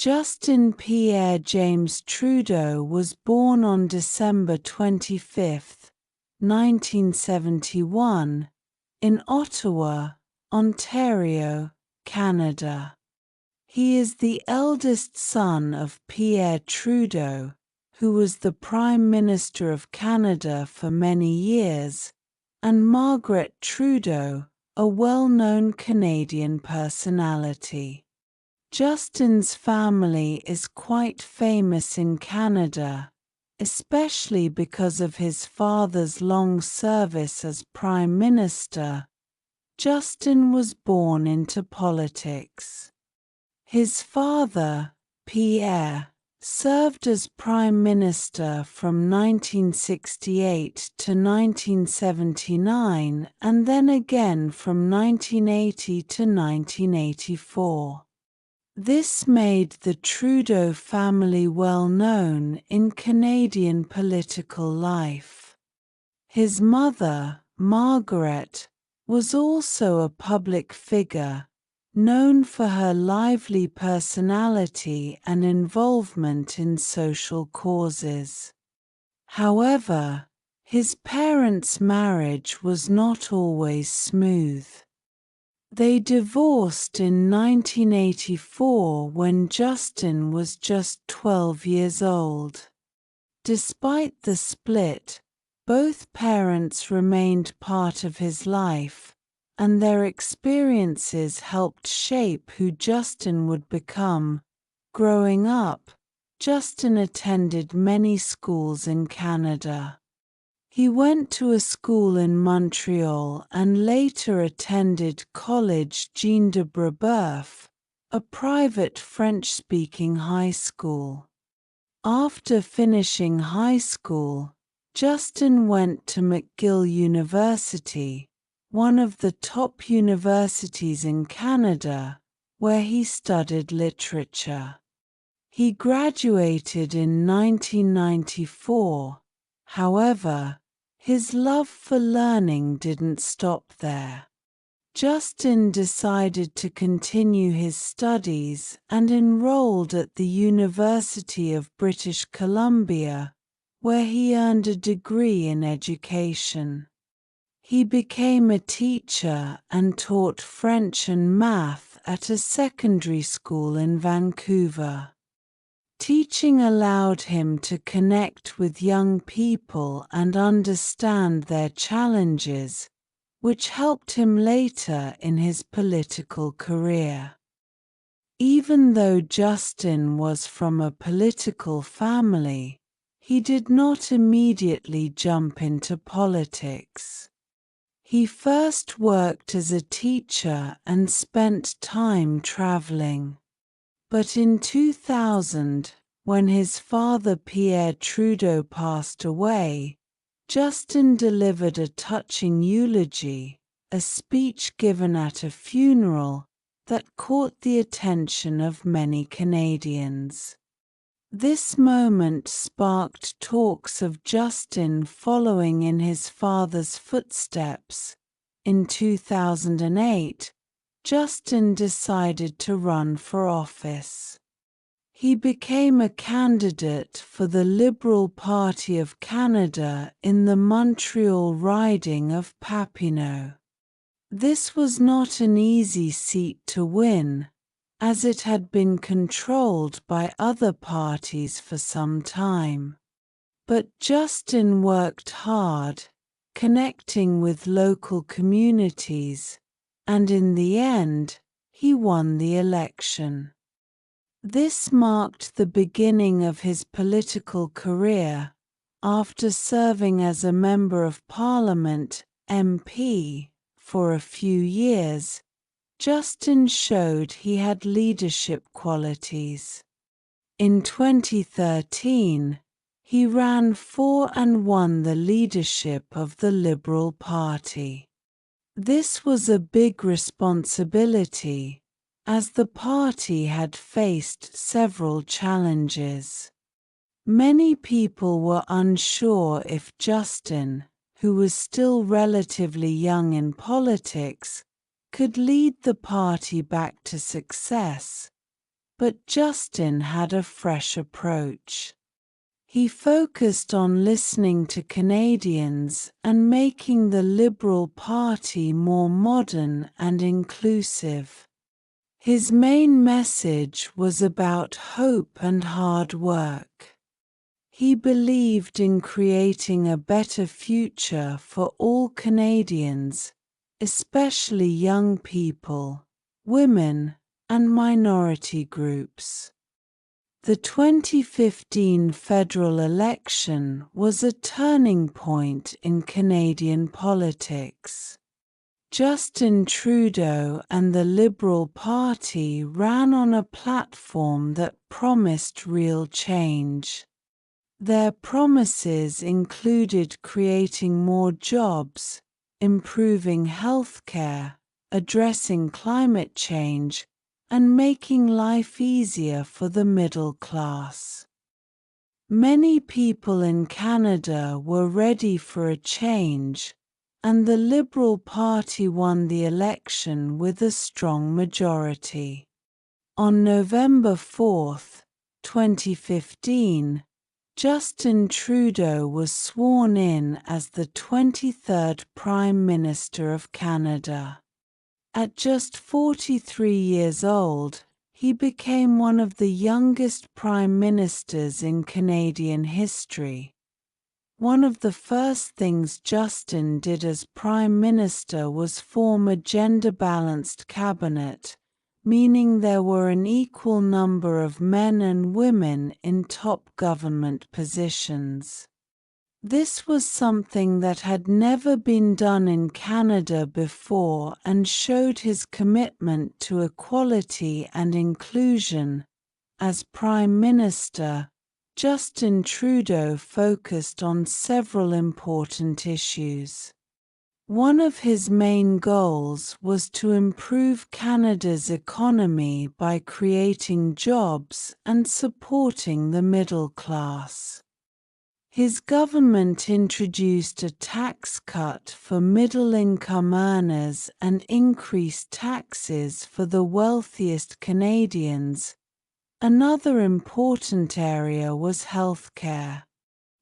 Justin Pierre James Trudeau was born on December 25, 1971, in Ottawa, Ontario, Canada. He is the eldest son of Pierre Trudeau, who was the Prime Minister of Canada for many years, and Margaret Trudeau, a well-known Canadian personality. Justin's family is quite famous in Canada, especially because of his father's long service as Prime Minister. Justin was born into politics. His father, Pierre, served as Prime Minister from 1968 to 1979 and then again from 1980 to 1984. This made the Trudeau family well known in Canadian political life. His mother, Margaret, was also a public figure, known for her lively personality and involvement in social causes. However, his parents' marriage was not always smooth. They divorced in 1984 when Justin was just 12 years old. Despite the split, both parents remained part of his life, and their experiences helped shape who Justin would become. Growing up, Justin attended many schools in Canada. He went to a school in Montreal and later attended Collège Jean de Brébeuf, a private French-speaking high school. After finishing high school, Justin went to McGill University, one of the top universities in Canada, where he studied literature. He graduated in 1994, however, his love for learning didn't stop there. Justin decided to continue his studies and enrolled at the University of British Columbia, where he earned a degree in education. He became a teacher and taught French and math at a secondary school in Vancouver. Teaching allowed him to connect with young people and understand their challenges, which helped him later in his political career. Even though Justin was from a political family, he did not immediately jump into politics. He first worked as a teacher and spent time traveling. But in 2000, when his father Pierre Trudeau passed away, Justin delivered a touching eulogy, a speech given at a funeral, that caught the attention of many Canadians. This moment sparked talks of Justin following in his father's footsteps. In 2008, Justin decided to run for office. He became a candidate for the Liberal Party of Canada in the Montreal riding of Papineau. This was not an easy seat to win, as it had been controlled by other parties for some time. But Justin worked hard, connecting with local communities, and in the end, he won the election. This marked the beginning of his political career. After serving as a Member of Parliament, MP, for a few years, Justin showed he had leadership qualities. In 2013, he ran for and won the leadership of the Liberal Party. This was a big responsibility, as the party had faced several challenges. Many people were unsure if Justin, who was still relatively young in politics, could lead the party back to success. but Justin had a fresh approach. He focused on listening to Canadians and making the Liberal Party more modern and inclusive. His main message was about hope and hard work. He believed in creating a better future for all Canadians, especially young people, women, and minority groups. The 2015 federal election was a turning point in Canadian politics. Justin Trudeau and the Liberal Party ran on a platform that promised real change. Their promises included creating more jobs, improving healthcare, addressing climate change, and making life easier for the middle class. Many people in Canada were ready for a change, and the Liberal Party won the election with a strong majority. On November 4, 2015, Justin Trudeau was sworn in as the 23rd Prime Minister of Canada. At just 43 years old, he became one of the youngest prime ministers in Canadian history. One of the first things Justin did as Prime Minister was form a gender-balanced cabinet, meaning there were an equal number of men and women in top government positions. This was something that had never been done in Canada before and showed his commitment to equality and inclusion. As Prime Minister, Justin Trudeau focused on several important issues. One of his main goals was to improve Canada's economy by creating jobs and supporting the middle class. His government introduced a tax cut for middle-income earners and increased taxes for the wealthiest Canadians. Another important area was healthcare.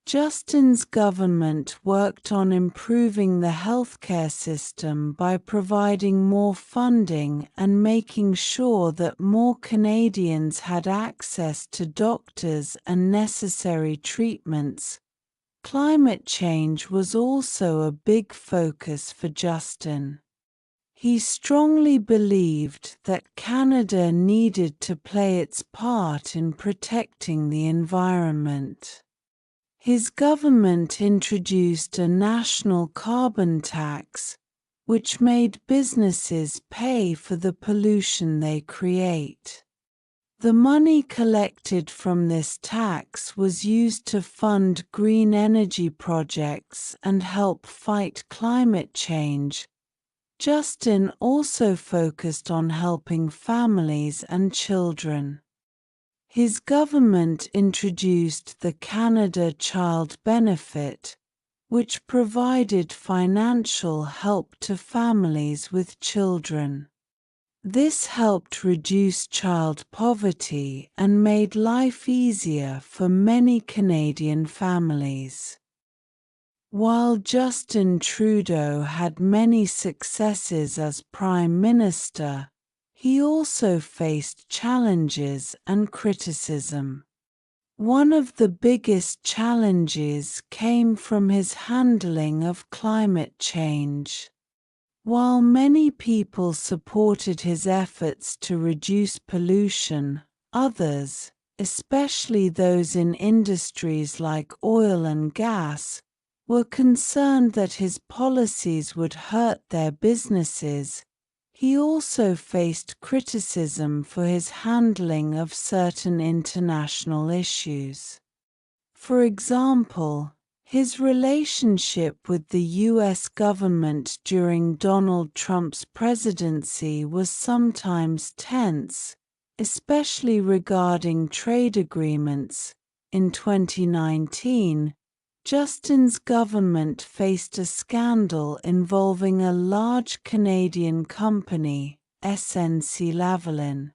Justin's government worked on improving the healthcare system by providing more funding and making sure that more Canadians had access to doctors and necessary treatments. Climate change was also a big focus for Justin. He strongly believed that Canada needed to play its part in protecting the environment. His government introduced a national carbon tax, which made businesses pay for the pollution they create. The money collected from this tax was used to fund green energy projects and help fight climate change. Justin also focused on helping families and children. His government introduced the Canada Child Benefit, which provided financial help to families with children. This helped reduce child poverty and made life easier for many Canadian families. While Justin Trudeau had many successes as Prime Minister, he also faced challenges and criticism. One of the biggest challenges came from his handling of climate change. While many people supported his efforts to reduce pollution, others, especially those in industries like oil and gas, were concerned that his policies would hurt their businesses. He also faced criticism for his handling of certain international issues. For example, his relationship with the U.S. government during Donald Trump's presidency was sometimes tense, especially regarding trade agreements. In 2019, Justin's government faced a scandal involving a large Canadian company, SNC-Lavalin.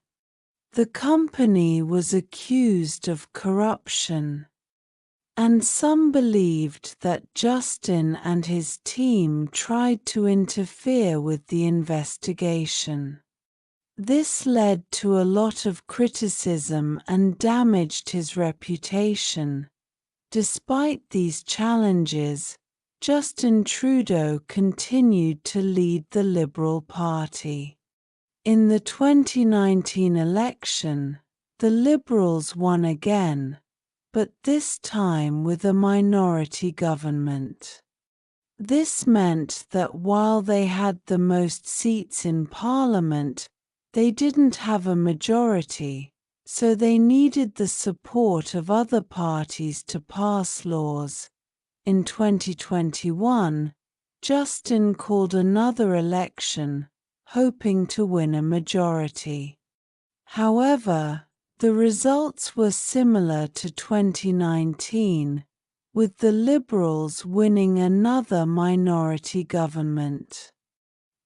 The company was accused of corruption, and some believed that Justin and his team tried to interfere with the investigation. This led to a lot of criticism and damaged his reputation. Despite these challenges, Justin Trudeau continued to lead the Liberal Party. In the 2019 election, the Liberals won again, but this time with a minority government. This meant that while they had the most seats in Parliament, they didn't have a majority, so they needed the support of other parties to pass laws. In 2021, Justin called another election, hoping to win a majority. However, the results were similar to 2019, with the Liberals winning another minority government.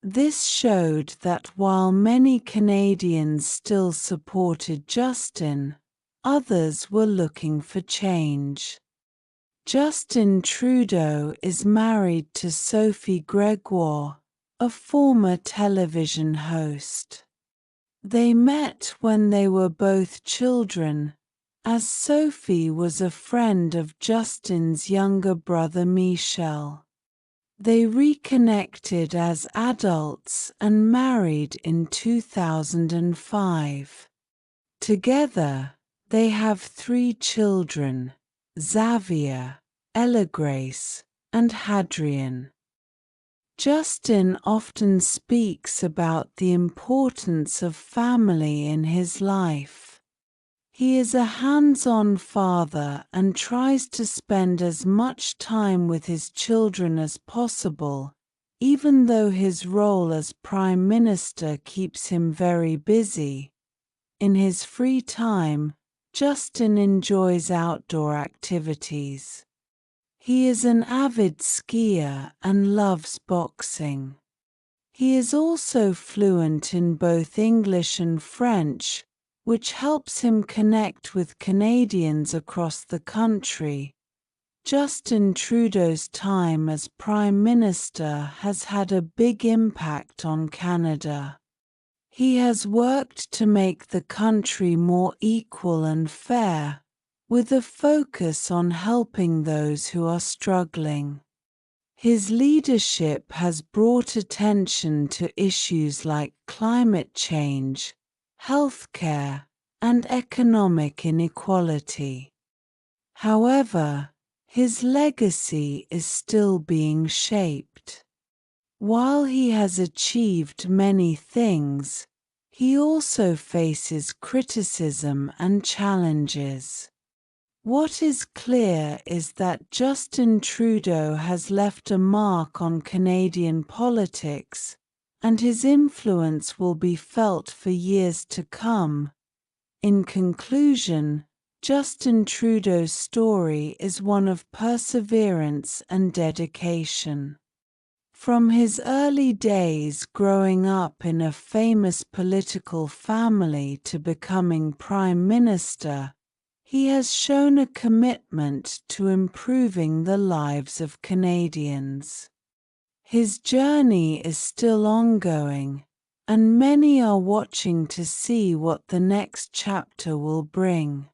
This showed that while many Canadians still supported Justin, others were looking for change. Justin Trudeau is married to Sophie Gregoire, a former television host. They met when they were both children, as Sophie was a friend of Justin's younger brother Michel. They reconnected as adults and married in 2005. Together, they have 3 children, Xavier, Ella-Grace, and Hadrian. Justin often speaks about the importance of family in his life. He is a hands-on father and tries to spend as much time with his children as possible, even though his role as Prime Minister keeps him very busy. In his free time, Justin enjoys outdoor activities. He is an avid skier and loves boxing. He is also fluent in both English and French, which helps him connect with Canadians across the country. Justin Trudeau's time as Prime Minister has had a big impact on Canada. He has worked to make the country more equal and fair, with a focus on helping those who are struggling. His leadership has brought attention to issues like climate change, healthcare, and economic inequality. However, his legacy is still being shaped. While he has achieved many things, he also faces criticism and challenges. What is clear is that Justin Trudeau has left a mark on Canadian politics, and his influence will be felt for years to come. In conclusion, Justin Trudeau's story is one of perseverance and dedication. From his early days growing up in a famous political family to becoming Prime Minister, he has shown a commitment to improving the lives of Canadians. His journey is still ongoing, and many are watching to see what the next chapter will bring.